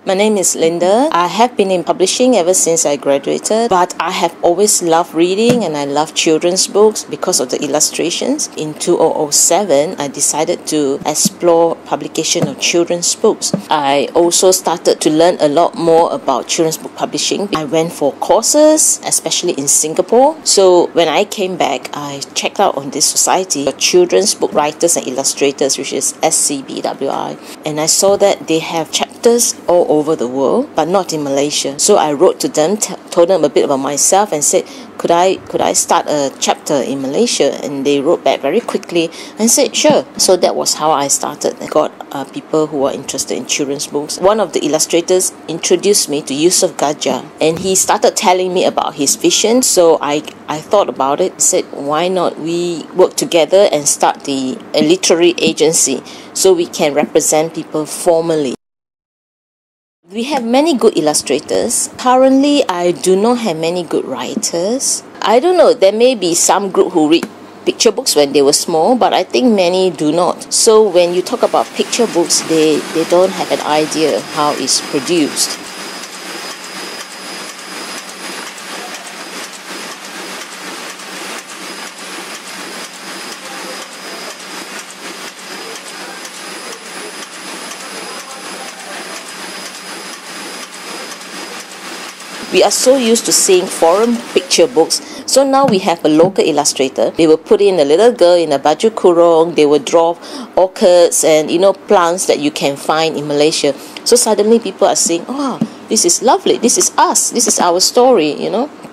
My name is Linda. I have been in publishing ever since I graduated, but I have always loved reading and I love children's books because of the illustrations. In 2007, I decided to explore publication of children's books. I also started to learn a lot more about children's book publishing. I went for courses, especially in Singapore. So when I came back, I checked out on this society of children's book writers and illustrators, which is SCBWI, and I saw that they have chapters all over the world, but not in Malaysia. So I wrote to them, told them a bit about myself and said, could I start a chapter in Malaysia? And they wrote back very quickly and said, sure. So that was how I started. I got people who are interested in children's books. One of the illustrators introduced me to Yusuf Gajah, and he started telling me about his vision. So I thought about it, said, why not we work together and start a literary agency so we can represent people formally. We have many good illustrators. Currently, I do not have many good writers. I don't know, there may be some group who read picture books when they were small, but I think many do not. So when you talk about picture books, they don't have an idea how it's produced. We are so used to seeing foreign picture books, so now we have a local illustrator. They will put in a little girl in a baju kurung, they will draw orchids and plants that you can find in Malaysia. So suddenly people are saying, oh, this is lovely, this is us, this is our story,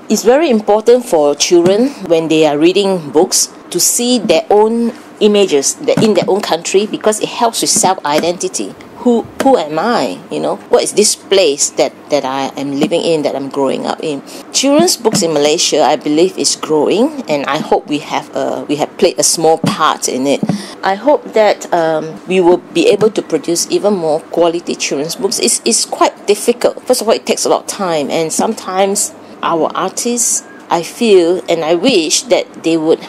It's very important for children when they are reading books to see their own images in their own country, because it helps with self-identity. Who am I? What is this place that I am living in, that I'm growing up in? Children's books in Malaysia, I believe, is growing, and I hope we have played a small part in it. I hope that we will be able to produce even more quality children's books. It's quite difficult. First of all, it takes a lot of time, and sometimes our artists, I feel and I wish that they would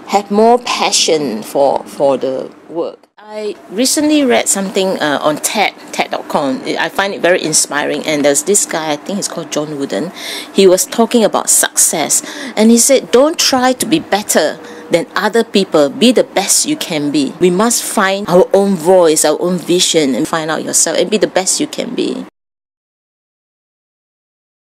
have more passion for the work. I recently read something on TED.com. I find it very inspiring, and there's this guy, I think he's called John Wooden. He was talking about success, and he said, don't try to be better than other people, be the best you can be. We must find our own voice, our own vision, and find out yourself and be the best you can be.